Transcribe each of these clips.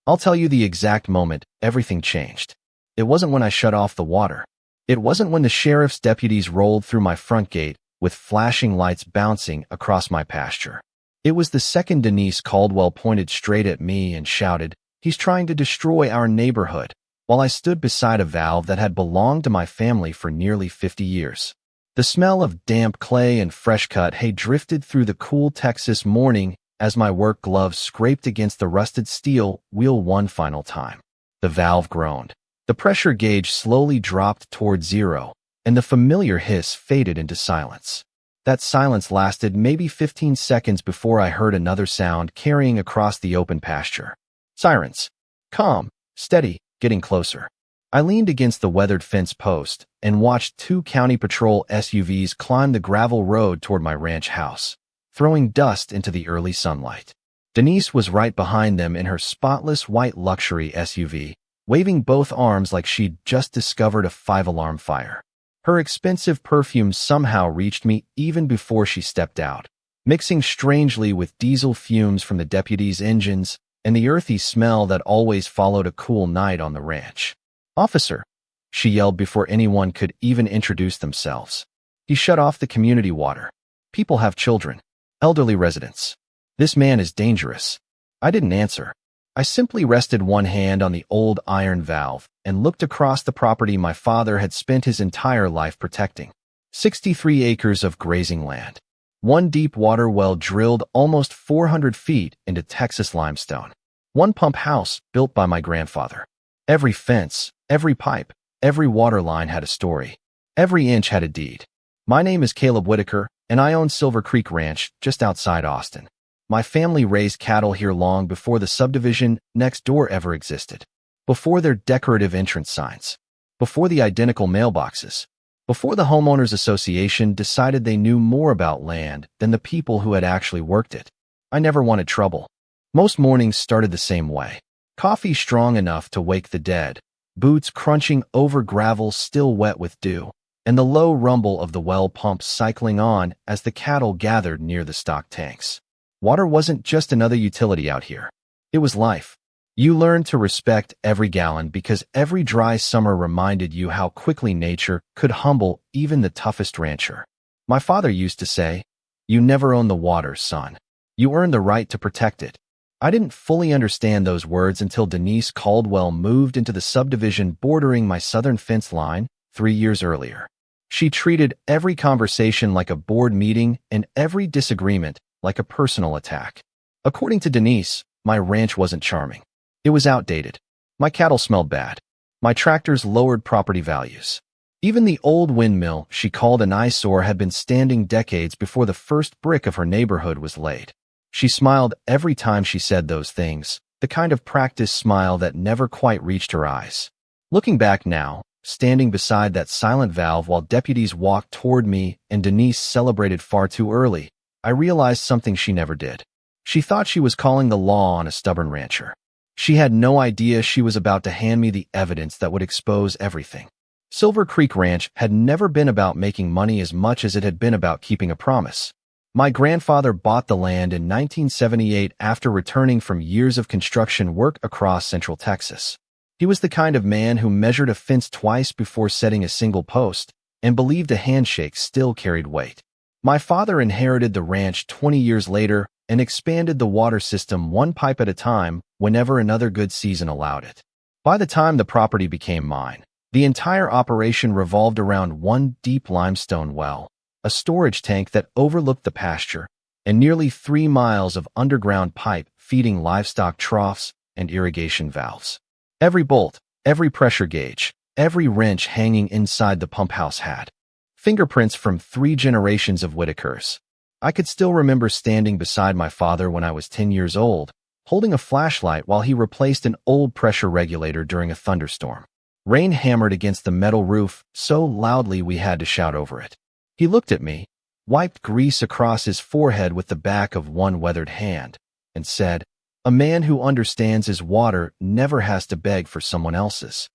I'll tell you the exact moment everything changed. It wasn't when I shut off the water. It wasn't when the sheriff's deputies rolled through my front gate with flashing lights bouncing across my pasture. It was the second Denise Caldwell pointed straight at me and shouted, "He's trying to destroy our neighborhood," while I stood beside a valve that had belonged to my family for nearly 50 years. The smell of damp clay and fresh-cut hay drifted through the cool Texas morning as my work gloves scraped against the rusted steel wheel one final time. The valve groaned. The pressure gauge slowly dropped toward zero, and the familiar hiss faded into silence. That silence lasted maybe 15 seconds before I heard another sound carrying across the open pasture. Sirens. Calm, steady, getting closer. I leaned against the weathered fence post and watched two county patrol SUVs climb the gravel road toward my ranch house, throwing dust into the early sunlight. Denise was right behind them in her spotless white luxury SUV, waving both arms like she'd just discovered a 5-alarm fire. Her expensive perfume somehow reached me even before she stepped out, mixing strangely with diesel fumes from the deputies' engines and the earthy smell that always followed a cool night on the ranch. "Officer," she yelled before anyone could even introduce themselves. "He shut off the community water. People have children, elderly residents. This man is dangerous." I didn't answer. I simply rested one hand on the old iron valve and looked across the property my father had spent his entire life protecting. 63 acres of grazing land. One deep water well drilled almost 400 feet into Texas limestone. One pump house built by my grandfather. Every fence, every pipe, every water line had a story. Every inch had a deed. My name is Caleb Whitaker, and I own Silver Creek Ranch just outside Austin. My family raised cattle here long before the subdivision next door ever existed. Before their decorative entrance signs. Before the identical mailboxes. Before the homeowners association decided they knew more about land than the people who had actually worked it. I never wanted trouble. Most mornings started the same way. Coffee strong enough to wake the dead, boots crunching over gravel still wet with dew, and the low rumble of the well pumps cycling on as the cattle gathered near the stock tanks. Water wasn't just another utility out here. It was life. You learned to respect every gallon because every dry summer reminded you how quickly nature could humble even the toughest rancher. My father used to say, "You never own the water, son. You earn the right to protect it." I didn't fully understand those words until Denise Caldwell moved into the subdivision bordering my southern fence line 3 years earlier. She treated every conversation like a board meeting and every disagreement like a personal attack. According to Denise, my ranch wasn't charming. It was outdated. My cattle smelled bad. My tractors lowered property values. Even the old windmill she called an eyesore had been standing decades before the first brick of her neighborhood was laid. She smiled every time she said those things, the kind of practiced smile that never quite reached her eyes. Looking back now, standing beside that silent valve while deputies walked toward me and Denise celebrated far too early, I realized something she never did. She thought she was calling the law on a stubborn rancher. She had no idea she was about to hand me the evidence that would expose everything. Silver Creek Ranch had never been about making money as much as it had been about keeping a promise. My grandfather bought the land in 1978 after returning from years of construction work across central Texas. He was the kind of man who measured a fence twice before setting a single post and believed a handshake still carried weight. My father inherited the ranch 20 years later and expanded the water system one pipe at a time whenever another good season allowed it. By the time the property became mine, the entire operation revolved around one deep limestone well, a storage tank that overlooked the pasture, and nearly 3 miles of underground pipe feeding livestock troughs and irrigation valves. Every bolt, every pressure gauge, every wrench hanging inside the pump house had fingerprints from 3 generations of Whitakers. I could still remember standing beside my father when I was 10 years old, holding a flashlight while he replaced an old pressure regulator during a thunderstorm. Rain hammered against the metal roof so loudly we had to shout over it. He looked at me, wiped grease across his forehead with the back of one weathered hand, and said, "A man who understands his water never has to beg for someone else's."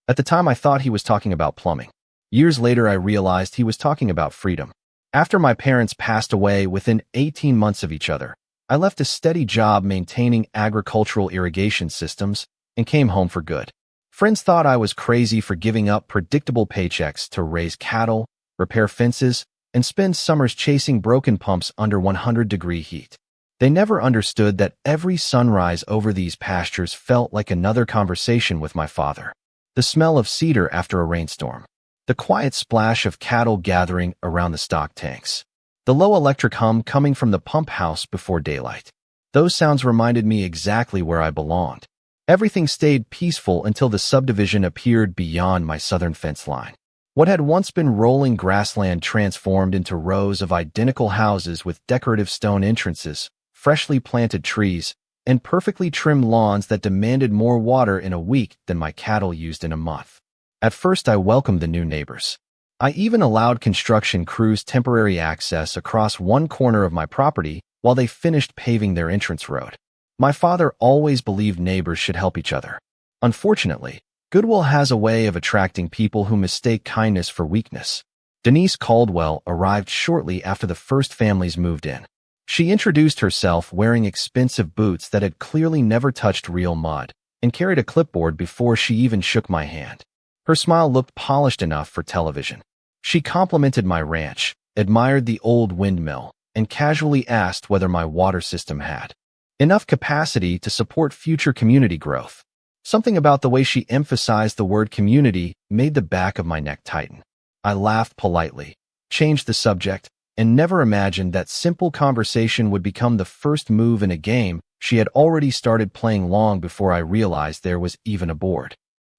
At the time I thought he was talking about plumbing. Years later I realized he was talking about freedom. After my parents passed away within 18 months of each other, I left a steady job maintaining agricultural irrigation systems and came home for good. Friends thought I was crazy for giving up predictable paychecks to raise cattle, repair fences, and spend summers chasing broken pumps under 100-degree heat. They never understood that every sunrise over these pastures felt like another conversation with my father. The smell of cedar after a rainstorm. The quiet splash of cattle gathering around the stock tanks. The low electric hum coming from the pump house before daylight. Those sounds reminded me exactly where I belonged. Everything stayed peaceful until the subdivision appeared beyond my southern fence line. What had once been rolling grassland transformed into rows of identical houses with decorative stone entrances, freshly planted trees, and perfectly trimmed lawns that demanded more water in a week than my cattle used in a month. At first, I welcomed the new neighbors. I even allowed construction crews temporary access across one corner of my property while they finished paving their entrance road. My father always believed neighbors should help each other. Unfortunately, goodwill has a way of attracting people who mistake kindness for weakness. Denise Caldwell arrived shortly after the first families moved in. She introduced herself wearing expensive boots that had clearly never touched real mud and carried a clipboard before she even shook my hand. Her smile looked polished enough for television. She complimented my ranch, admired the old windmill, and casually asked whether my water system had enough capacity to support future community growth. Something about the way she emphasized the word community made the back of my neck tighten. I laughed politely, changed the subject, and never imagined that simple conversation would become the first move in a game she had already started playing long before I realized there was even a board.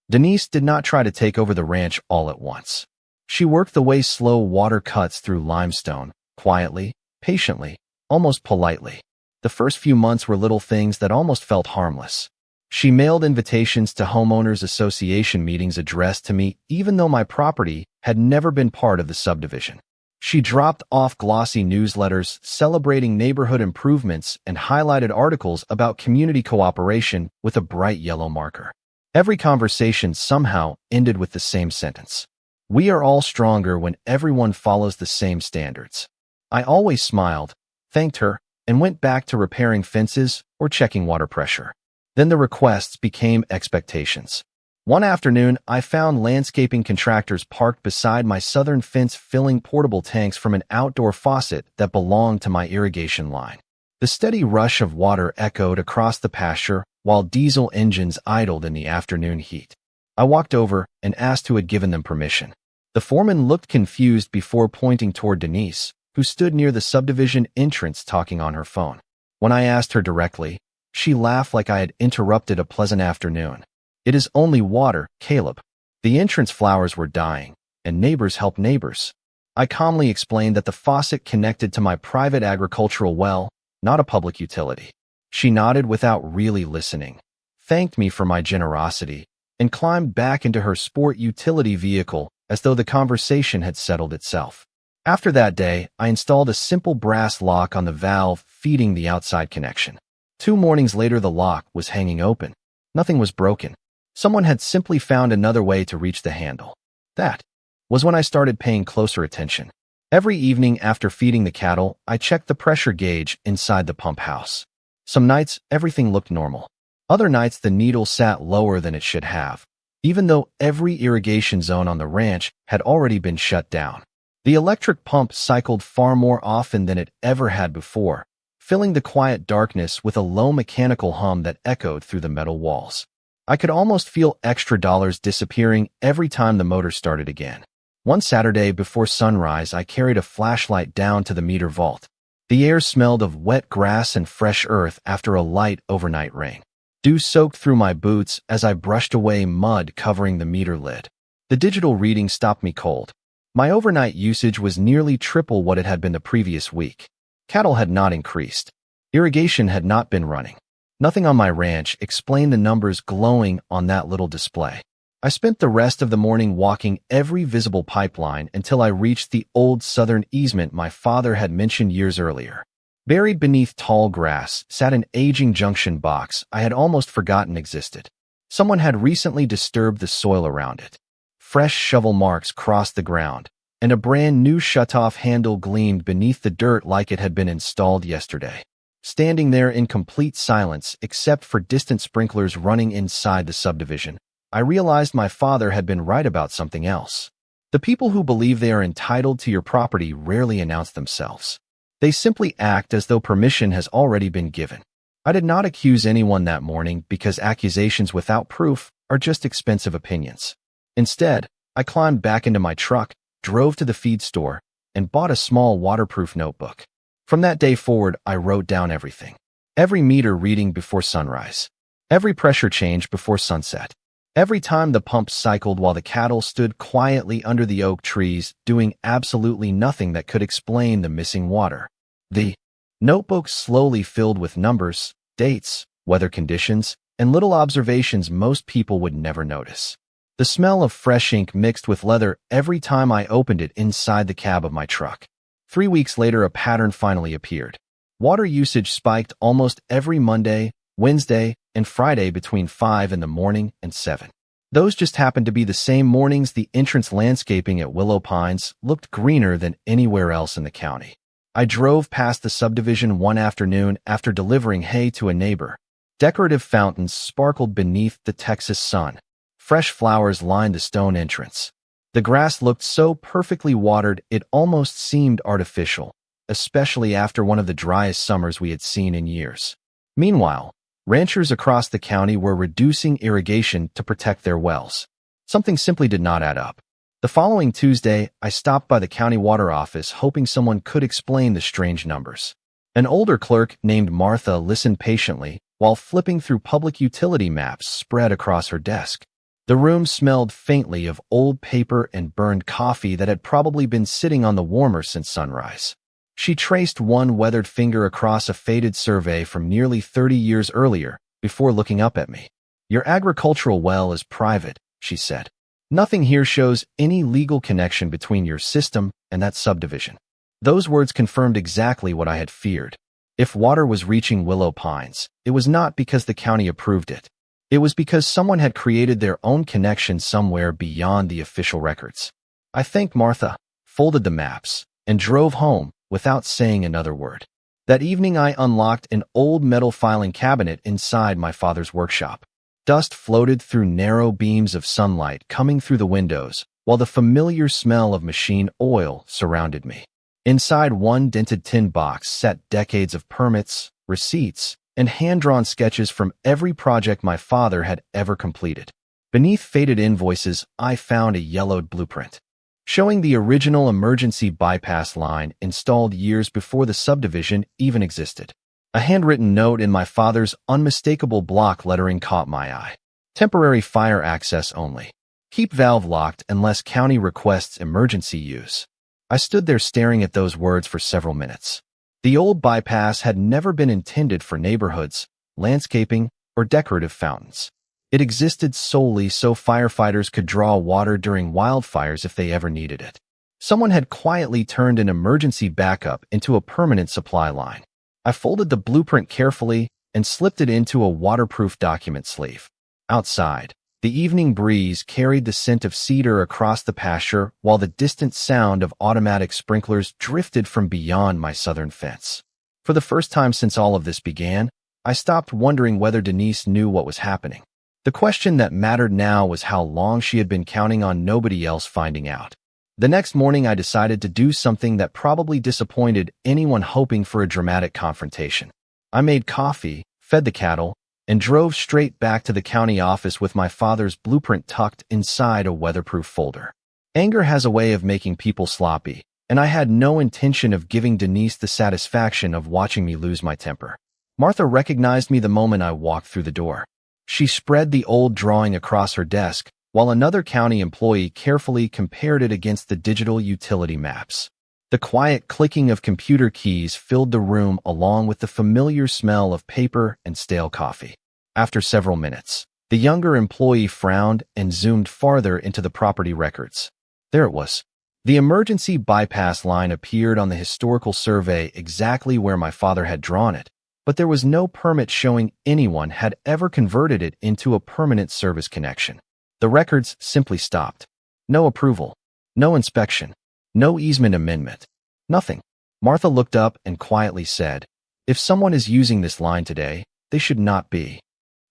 Denise did not try to take over the ranch all at once. She worked the way slow water cuts through limestone, quietly, patiently, almost politely. The first few months were little things that almost felt harmless. She mailed invitations to homeowners association meetings addressed to me even though my property had never been part of the subdivision. She dropped off glossy newsletters celebrating neighborhood improvements and highlighted articles about community cooperation with a bright yellow marker. Every conversation somehow ended with the same sentence. We are all stronger when everyone follows the same standards. I always smiled, thanked her, and went back to repairing fences or checking water pressure. Then the requests became expectations. One afternoon, I found landscaping contractors parked beside my southern fence filling portable tanks from an outdoor faucet that belonged to my irrigation line. The steady rush of water echoed across the pasture while diesel engines idled in the afternoon heat. I walked over and asked who had given them permission. The foreman looked confused before pointing toward Denise, who stood near the subdivision entrance talking on her phone. When I asked her directly, she laughed like I had interrupted a pleasant afternoon. It is only water, Caleb. The entrance flowers were dying, and neighbors help neighbors. I calmly explained that the faucet connected to my private agricultural well, not a public utility. She nodded without really listening, thanked me for my generosity, and climbed back into her sport utility vehicle as though the conversation had settled itself. After that day, I installed a simple brass lock on the valve feeding the outside connection. 2 mornings later, the lock was hanging open. Nothing was broken. Someone had simply found another way to reach the handle. That was when I started paying closer attention. Every evening after feeding the cattle, I checked the pressure gauge inside the pump house. Some nights, everything looked normal. Other nights, the needle sat lower than it should have, even though every irrigation zone on the ranch had already been shut down. The electric pump cycled far more often than it ever had before, filling the quiet darkness with a low mechanical hum that echoed through the metal walls. I could almost feel extra dollars disappearing every time the motor started again. One Saturday before sunrise, I carried a flashlight down to the meter vault. The air smelled of wet grass and fresh earth after a light overnight rain. Dew soaked through my boots as I brushed away mud covering the meter lid. The digital reading stopped me cold. My overnight usage was nearly triple what it had been the previous week. Cattle had not increased. Irrigation had not been running. Nothing on my ranch explained the numbers glowing on that little display. I spent the rest of the morning walking every visible pipeline until I reached the old southern easement my father had mentioned years earlier. Buried beneath tall grass sat an aging junction box I had almost forgotten existed. Someone had recently disturbed the soil around it. Fresh shovel marks crossed the ground, and a brand new shutoff handle gleamed beneath the dirt like it had been installed yesterday. standing there in complete silence except for distant sprinklers running inside the subdivision. I realized my father had been right about something else. The people who believe they are entitled to your property rarely announce themselves. They simply act as though permission has already been given. I did not accuse anyone that morning because accusations without proof are just expensive opinions. Instead, I climbed back into my truck, drove to the feed store, and bought a small waterproof notebook. From that day forward, I wrote down everything. Every meter reading before sunrise. Every pressure change before sunset. Every time the pump cycled while the cattle stood quietly under the oak trees, doing absolutely nothing that could explain the missing water. The notebook slowly filled with numbers, dates, weather conditions, and little observations most people would never notice. The smell of fresh ink mixed with leather every time I opened it inside the cab of my truck. 3 weeks later, a pattern finally appeared. Water usage spiked almost every Monday, Wednesday, and Friday between 5 in the morning and 7. Those just happened to be the same mornings the entrance landscaping at Willow Pines looked greener than anywhere else in the county. I drove past the subdivision one afternoon after delivering hay to a neighbor. Decorative fountains sparkled beneath the Texas sun. Fresh flowers lined the stone entrance. The grass looked so perfectly watered it almost seemed artificial, especially after one of the driest summers we had seen in years. Meanwhile, ranchers across the county were reducing irrigation to protect their wells. Something simply did not add up. The following Tuesday, I stopped by the county water office hoping someone could explain the strange numbers. An older clerk named Martha listened patiently while flipping through public utility maps spread across her desk. The room smelled faintly of old paper and burned coffee that had probably been sitting on the warmer since sunrise. She traced one weathered finger across a faded survey from nearly 30 years earlier before looking up at me. "Your agricultural well is private," she said. "Nothing here shows any legal connection between your system and that subdivision." Those words confirmed exactly what I had feared. If water was reaching Willow Pines, it was not because the county approved it. It was because someone had created their own connection somewhere beyond the official records. I thanked Martha, folded the maps, and drove home without saying another word. That evening I unlocked an old metal filing cabinet inside my father's workshop. Dust floated through narrow beams of sunlight coming through the windows, while the familiar smell of machine oil surrounded me. Inside one dented tin box sat decades of permits, receipts, and hand-drawn sketches from every project my father had ever completed. Beneath faded invoices, I found a yellowed blueprint, showing the original emergency bypass line installed years before the subdivision even existed. A handwritten note in my father's unmistakable block lettering caught my eye. "Temporary fire access only. Keep valve locked unless county requests emergency use." I stood there staring at those words for several minutes. The old bypass had never been intended for neighborhoods, landscaping, or decorative fountains. It existed solely so firefighters could draw water during wildfires if they ever needed it. Someone had quietly turned an emergency backup into a permanent supply line. I folded the blueprint carefully and slipped it into a waterproof document sleeve. Outside, the evening breeze carried the scent of cedar across the pasture while the distant sound of automatic sprinklers drifted from beyond my southern fence. For the first time since all of this began, I stopped wondering whether Denise knew what was happening. The question that mattered now was how long she had been counting on nobody else finding out. The next morning I decided to do something that probably disappointed anyone hoping for a dramatic confrontation. I made coffee, fed the cattle, and drove straight back to the county office with my father's blueprint tucked inside a weatherproof folder. Anger has a way of making people sloppy, and I had no intention of giving Denise the satisfaction of watching me lose my temper. Martha recognized me the moment I walked through the door. She spread the old drawing across her desk, while another county employee carefully compared it against the digital utility maps. The quiet clicking of computer keys filled the room along with the familiar smell of paper and stale coffee. After several minutes, the younger employee frowned and zoomed farther into the property records. There it was. The emergency bypass line appeared on the historical survey exactly where my father had drawn it, but there was no permit showing anyone had ever converted it into a permanent service connection. The records simply stopped. No approval, no inspection, no easement amendment, nothing. Martha looked up and quietly said, If someone is using this line today, they should not be.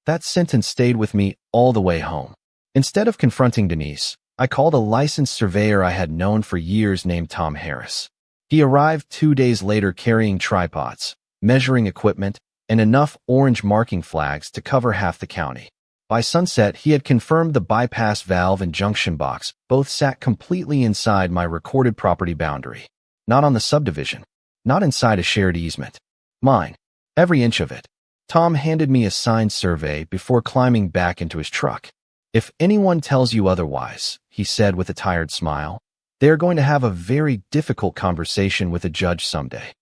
That sentence stayed with me all the way home. Instead of confronting Denise, I called a licensed surveyor I had known for years named Tom Harris. He arrived 2 days later carrying tripods, measuring equipment, and enough orange marking flags to cover half the county. By sunset, he had confirmed the bypass valve and junction box both sat completely inside my recorded property boundary. Not on the subdivision. Not inside a shared easement. Mine. Every inch of it. Tom handed me a signed survey before climbing back into his truck. If anyone tells you otherwise, he said with a tired smile, they are going to have a very difficult conversation with a judge someday.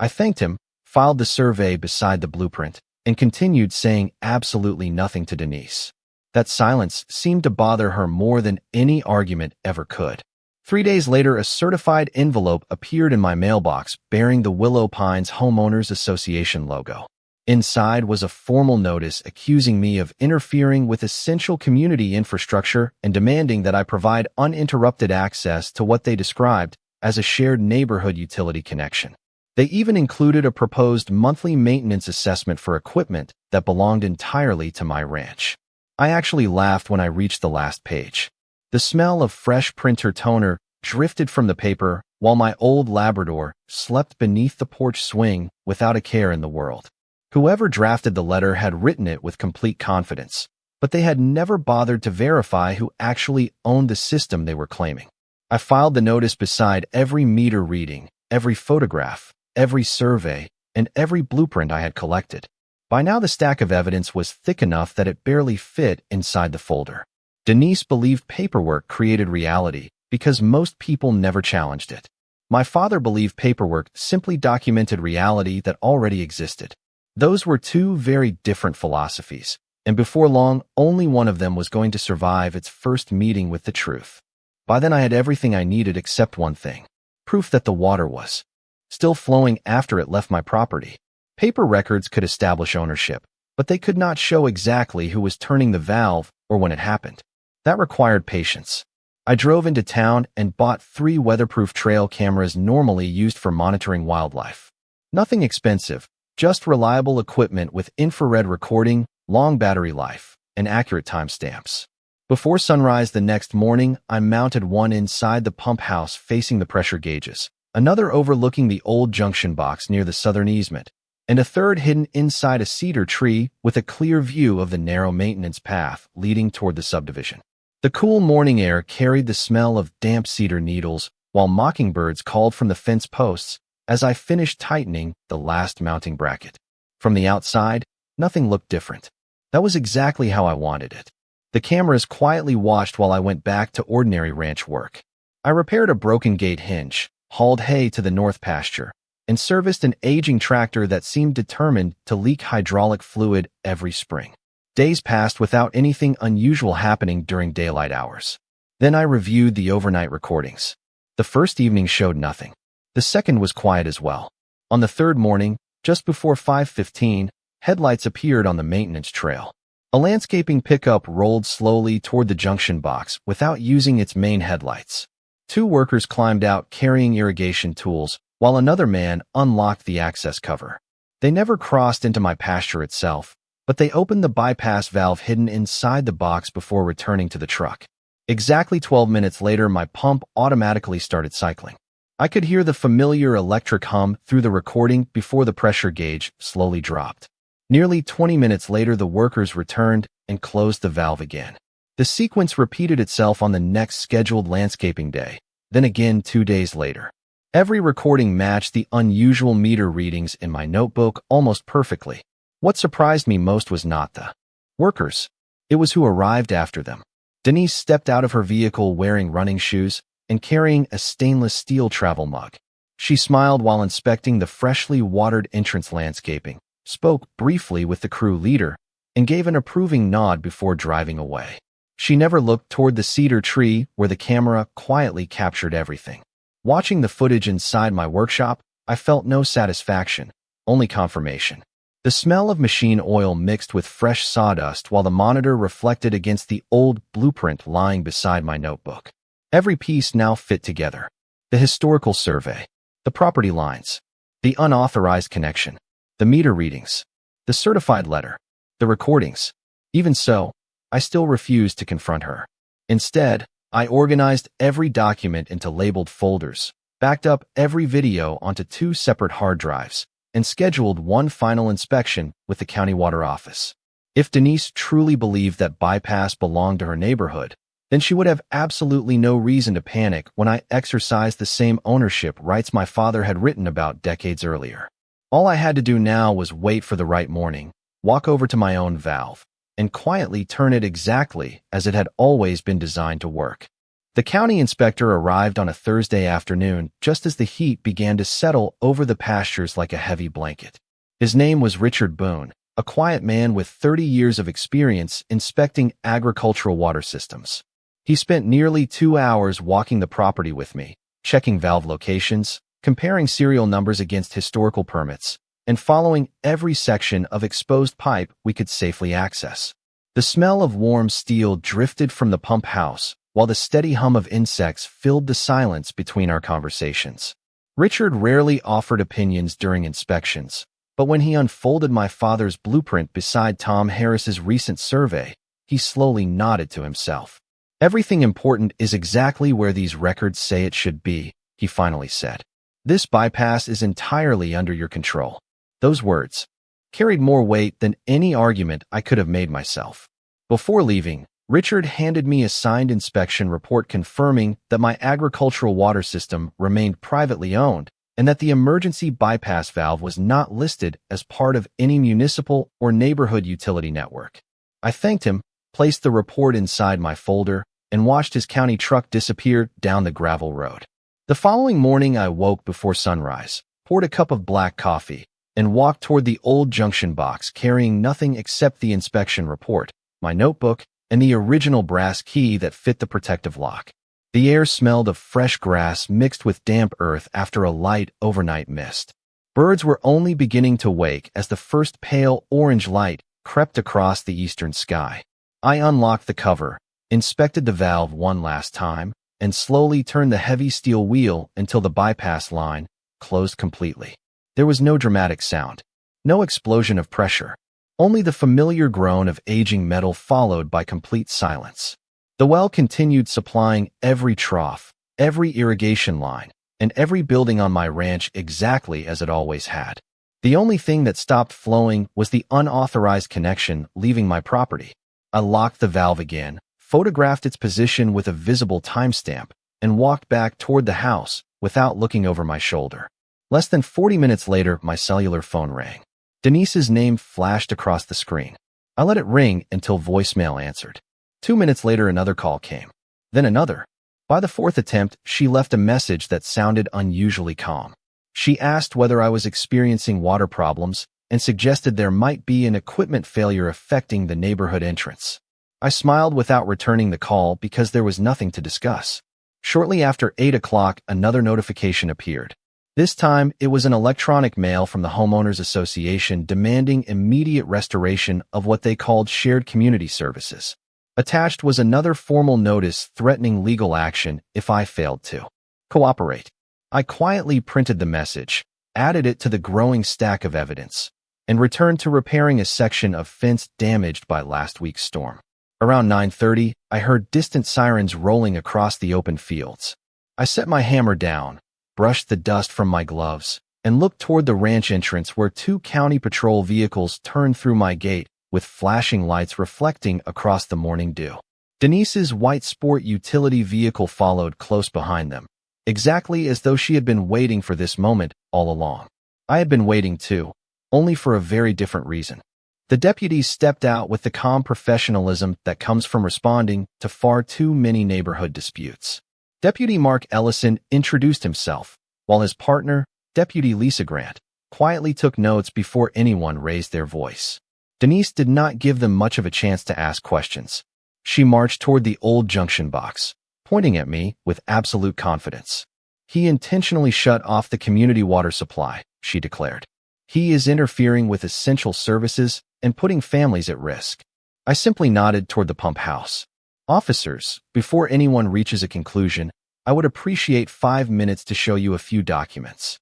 I thanked him, filed the survey beside the blueprint, and continued saying absolutely nothing to Denise. That silence seemed to bother her more than any argument ever could. 3 days later, a certified envelope appeared in my mailbox bearing the Willow Pines Homeowners Association logo. Inside was a formal notice accusing me of interfering with essential community infrastructure and demanding that I provide uninterrupted access to what they described as a shared neighborhood utility connection. They even included a proposed monthly maintenance assessment for equipment that belonged entirely to my ranch. I actually laughed when I reached the last page. The smell of fresh printer toner drifted from the paper while my old Labrador slept beneath the porch swing without a care in the world. Whoever drafted the letter had written it with complete confidence, but they had never bothered to verify who actually owned the system they were claiming. I filed the notice beside every meter reading, every photograph, every survey, and every blueprint I had collected. By now the stack of evidence was thick enough that it barely fit inside the folder. Denise believed paperwork created reality because most people never challenged it. My father believed paperwork simply documented reality that already existed. Those were two very different philosophies, and before long, only one of them was going to survive its first meeting with the truth. By then I had everything I needed except one thing: proof that the water was still flowing after it left my property. Paper records could establish ownership, but they could not show exactly who was turning the valve or when it happened. That required patience. I drove into town and bought 3 weatherproof trail cameras normally used for monitoring wildlife. Nothing expensive, just reliable equipment with infrared recording, long battery life, and accurate timestamps. Before sunrise the next morning, I mounted one inside the pump house facing the pressure gauges, another overlooking the old junction box near the southern easement, and a third hidden inside a cedar tree with a clear view of the narrow maintenance path leading toward the subdivision. The cool morning air carried the smell of damp cedar needles, while mockingbirds called from the fence posts as I finished tightening the last mounting bracket. From the outside, nothing looked different. That was exactly how I wanted it. The cameras quietly watched while I went back to ordinary ranch work. I repaired a broken gate hinge, hauled hay to the north pasture, and serviced an aging tractor that seemed determined to leak hydraulic fluid every spring. Days passed without anything unusual happening during daylight hours. Then I reviewed the overnight recordings. The first evening showed nothing. The second was quiet as well. On the third morning, just before 5:15, headlights appeared on the maintenance trail. A landscaping pickup rolled slowly toward the junction box without using its main headlights. 2 workers climbed out carrying irrigation tools, while another man unlocked the access cover. They never crossed into my pasture itself, but they opened the bypass valve hidden inside the box before returning to the truck. Exactly 12 minutes later, my pump automatically started cycling. I could hear the familiar electric hum through the recording before the pressure gauge slowly dropped. Nearly 20 minutes later, the workers returned and closed the valve again. The sequence repeated itself on the next scheduled landscaping day, then again 2 days later. Every recording matched the unusual meter readings in my notebook almost perfectly. What surprised me most was not the workers. It was who arrived after them. Denise stepped out of her vehicle wearing running shoes and carrying a stainless steel travel mug. She smiled while inspecting the freshly watered entrance landscaping, spoke briefly with the crew leader, and gave an approving nod before driving away. She never looked toward the cedar tree where the camera quietly captured everything. Watching the footage inside my workshop, I felt no satisfaction, only confirmation. The smell of machine oil mixed with fresh sawdust while the monitor reflected against the old blueprint lying beside my notebook. Every piece now fit together. The historical survey, the property lines, the unauthorized connection. the meter readings, the certified letter, the recordings. Even so, I still refused to confront her. Instead, I organized every document into labeled folders, backed up every video onto 2 separate hard drives, and scheduled one final inspection with the county water office. If Denise truly believed that bypass belonged to her neighborhood, then she would have absolutely no reason to panic when I exercised the same ownership rights my father had written about decades earlier. All I had to do now was wait for the right morning, walk over to my own valve, and quietly turn it exactly as it had always been designed to work. The county inspector arrived on a Thursday afternoon just as the heat began to settle over the pastures like a heavy blanket. His name was Richard Boone, a quiet man with 30 years of experience inspecting agricultural water systems. He spent nearly 2 hours walking the property with me, checking valve locations, comparing serial numbers against historical permits, and following every section of exposed pipe we could safely access. The smell of warm steel drifted from the pump house, while the steady hum of insects filled the silence between our conversations. Richard rarely offered opinions during inspections, but when he unfolded my father's blueprint beside Tom Harris's recent survey, he slowly nodded to himself. "Everything important is exactly where these records say it should be," he finally said. "This bypass is entirely under your control." Those words carried more weight than any argument I could have made myself. Before leaving, Richard handed me a signed inspection report confirming that my agricultural water system remained privately owned and that the emergency bypass valve was not listed as part of any municipal or neighborhood utility network. I thanked him, placed the report inside my folder, and watched his county truck disappear down the gravel road. The following morning, I woke before sunrise, poured a cup of black coffee, and walked toward the old junction box carrying nothing except the inspection report, my notebook, and the original brass key that fit the protective lock. The air smelled of fresh grass mixed with damp earth after a light overnight mist. Birds were only beginning to wake as the first pale orange light crept across the eastern sky. I unlocked the cover, inspected the valve one last time, and slowly turned the heavy steel wheel until the bypass line closed completely. There was no dramatic sound, no explosion of pressure, only the familiar groan of aging metal followed by complete silence. The well continued supplying every trough, every irrigation line, and every building on my ranch exactly as it always had. The only thing that stopped flowing was the unauthorized connection leaving my property. I locked the valve again, photographed its position with a visible timestamp, and walked back toward the house without looking over my shoulder. Less than 40 minutes later, my cellular phone rang. Denise's name flashed across the screen. I let it ring until voicemail answered. 2 minutes later, another call came. Then another. By the 4th attempt, she left a message that sounded unusually calm. She asked whether I was experiencing water problems and suggested there might be an equipment failure affecting the neighborhood entrance. I smiled without returning the call because there was nothing to discuss. Shortly after 8 o'clock, another notification appeared. This time, it was an electronic mail from the Homeowners Association demanding immediate restoration of what they called shared community services. Attached was another formal notice threatening legal action if I failed to cooperate. I quietly printed the message, added it to the growing stack of evidence, and returned to repairing a section of fence damaged by last week's storm. Around 9:30, I heard distant sirens rolling across the open fields. I set my hammer down, brushed the dust from my gloves, and looked toward the ranch entrance where 2 county patrol vehicles turned through my gate with flashing lights reflecting across the morning dew. Denise's white sport utility vehicle followed close behind them, exactly as though she had been waiting for this moment all along. I had been waiting too, only for a very different reason. The deputies stepped out with the calm professionalism that comes from responding to far too many neighborhood disputes. Deputy Mark Ellison introduced himself, while his partner, Deputy Lisa Grant, quietly took notes before anyone raised their voice. Denise did not give them much of a chance to ask questions. She marched toward the old junction box, pointing at me with absolute confidence. "He intentionally shut off the community water supply," she declared. "He is interfering with essential services and putting families at risk." I simply nodded toward the pump house. "Officers, before anyone reaches a conclusion, I would appreciate 5 minutes to show you a few documents."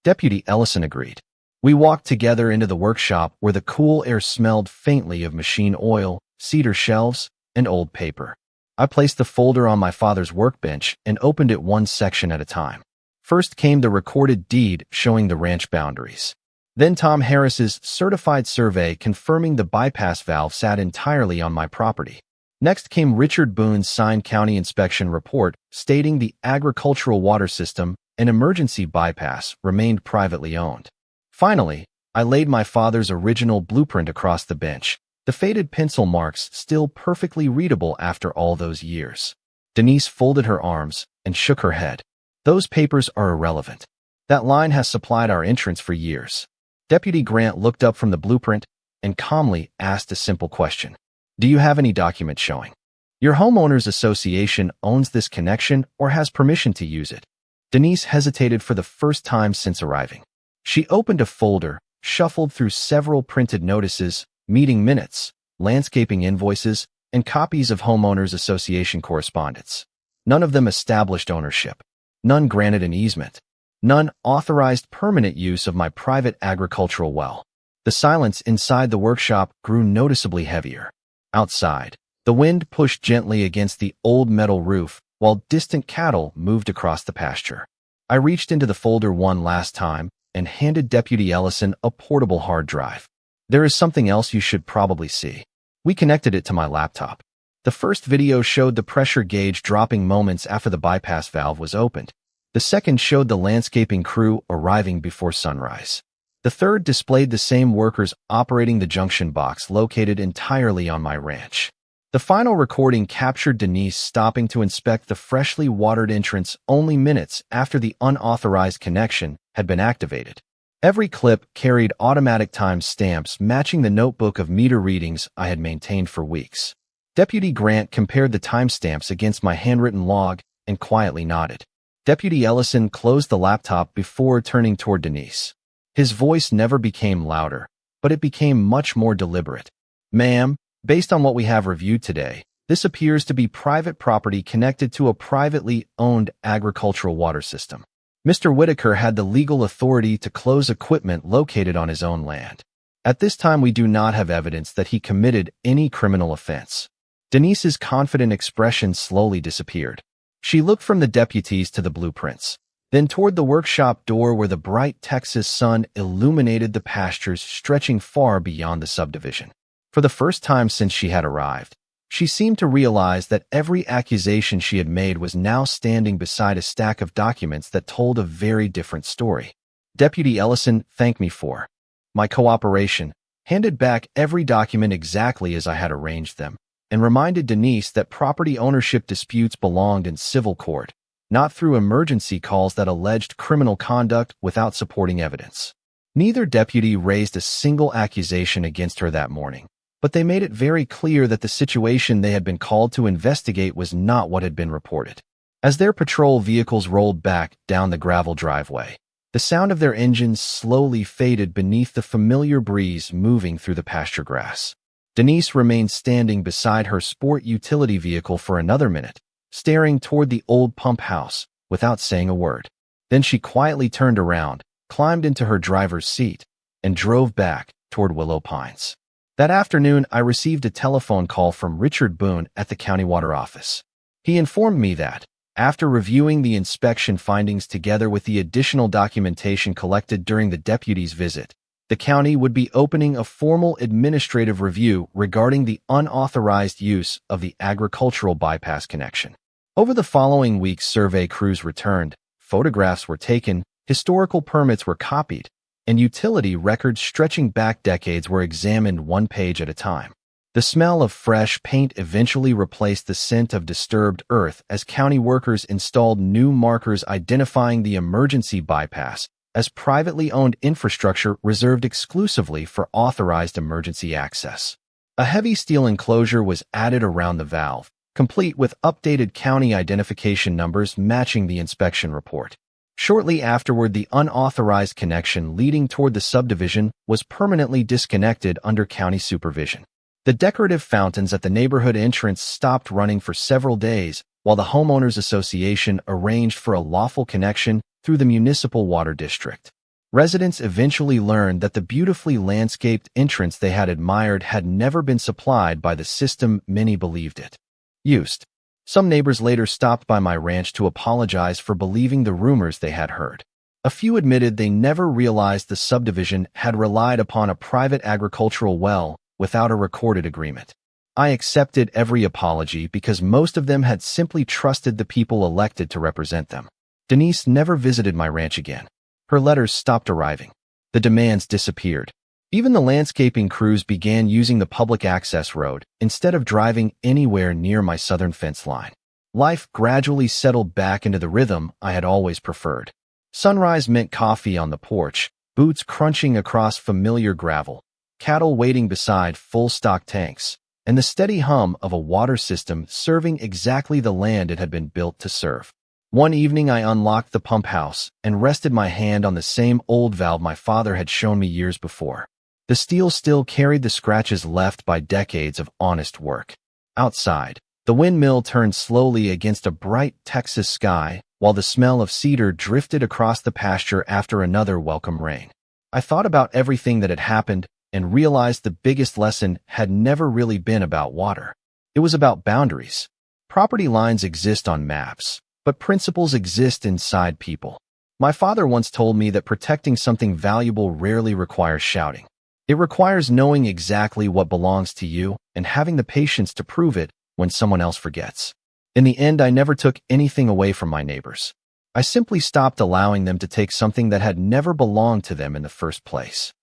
Deputy Ellison agreed. We walked together into the workshop where the cool air smelled faintly of machine oil, cedar shelves, and old paper. I placed the folder on my father's workbench and opened it one section at a time. First came the recorded deed showing the ranch boundaries. Then Tom Harris's certified survey confirming the bypass valve sat entirely on my property. Next came Richard Boone's signed county inspection report stating the agricultural water system and emergency bypass remained privately owned. Finally, I laid my father's original blueprint across the bench, the faded pencil marks still perfectly readable after all those years. Denise folded her arms and shook her head. Those papers are irrelevant. That line has supplied our entrance for years. Deputy Grant looked up from the blueprint and calmly asked a simple question. Do you have any document showing your homeowners association owns this connection or has permission to use it? Denise hesitated for the first time since arriving. She opened a folder, shuffled through several printed notices, meeting minutes, landscaping invoices, and copies of homeowners association correspondence. None of them established ownership. None granted an easement. None authorized permanent use of my private agricultural well. The silence inside the workshop grew noticeably heavier. Outside, the wind pushed gently against the old metal roof while distant cattle moved across the pasture. I reached into the folder one last time and handed Deputy Ellison a portable hard drive. There is something else you should probably see. We connected it to my laptop. The first video showed the pressure gauge dropping moments after the bypass valve was opened. The second showed the landscaping crew arriving before sunrise. The third displayed the same workers operating the junction box located entirely on my ranch. The final recording captured Denise stopping to inspect the freshly watered entrance only minutes after the unauthorized connection had been activated. Every clip carried automatic time stamps matching the notebook of meter readings I had maintained for weeks. Deputy Grant compared the timestamps against my handwritten log and quietly nodded. Deputy Ellison closed the laptop before turning toward Denise. His voice never became louder, but it became much more deliberate. Ma'am, based on what we have reviewed today, this appears to be private property connected to a privately owned agricultural water system. Mr. Whitaker had the legal authority to close equipment located on his own land. At this time, we do not have evidence that he committed any criminal offense. Denise's confident expression slowly disappeared. She looked from the deputies to the blueprints, then toward the workshop door where the bright Texas sun illuminated the pastures stretching far beyond the subdivision. For the first time since she had arrived, she seemed to realize that every accusation she had made was now standing beside a stack of documents that told a very different story. Deputy Ellison thanked me for my cooperation, handed back every document exactly as I had arranged them, and reminded Denise that property ownership disputes belonged in civil court, not through emergency calls that alleged criminal conduct without supporting evidence. Neither deputy raised a single accusation against her that morning, but they made it very clear that the situation they had been called to investigate was not what had been reported. As their patrol vehicles rolled back down the gravel driveway, the sound of their engines slowly faded beneath the familiar breeze moving through the pasture grass. Denise remained standing beside her sport utility vehicle for another minute, staring toward the old pump house without saying a word. Then she quietly turned around, climbed into her driver's seat, and drove back toward Willow Pines. That afternoon, I received a telephone call from Richard Boone at the county water office. He informed me that, after reviewing the inspection findings together with the additional documentation collected during the deputy's visit, the county would be opening a formal administrative review regarding the unauthorized use of the agricultural bypass connection. Over the following weeks, survey crews returned, photographs were taken, historical permits were copied, and utility records stretching back decades were examined one page at a time. The smell of fresh paint eventually replaced the scent of disturbed earth as county workers installed new markers identifying the emergency bypass as privately owned infrastructure reserved exclusively for authorized emergency access. A heavy steel enclosure was added around the valve, complete with updated county identification numbers matching the inspection report. Shortly afterward, the unauthorized connection leading toward the subdivision was permanently disconnected under county supervision. The decorative fountains at the neighborhood entrance stopped running for several days, while the homeowners association arranged for a lawful connection through the municipal water district. Residents eventually learned that the beautifully landscaped entrance they had admired had never been supplied by the system many believed it used. Some neighbors later stopped by my ranch to apologize for believing the rumors they had heard. A few admitted they never realized the subdivision had relied upon a private agricultural well without a recorded agreement. I accepted every apology because most of them had simply trusted the people elected to represent them. Denise never visited my ranch again. Her letters stopped arriving. The demands disappeared. Even the landscaping crews began using the public access road instead of driving anywhere near my southern fence line. Life gradually settled back into the rhythm I had always preferred. Sunrise meant coffee on the porch, boots crunching across familiar gravel, cattle waiting beside full stock tanks, and the steady hum of a water system serving exactly the land it had been built to serve. One evening I unlocked the pump house and rested my hand on the same old valve my father had shown me years before. The steel still carried the scratches left by decades of honest work. Outside, the windmill turned slowly against a bright Texas sky, while the smell of cedar drifted across the pasture after another welcome rain. I thought about everything that had happened and realized the biggest lesson had never really been about water. It was about boundaries. Property lines exist on maps, but principles exist inside people. My father once told me that protecting something valuable rarely requires shouting. It requires knowing exactly what belongs to you and having the patience to prove it when someone else forgets. In the end, I never took anything away from my neighbors. I simply stopped allowing them to take something that had never belonged to them in the first place.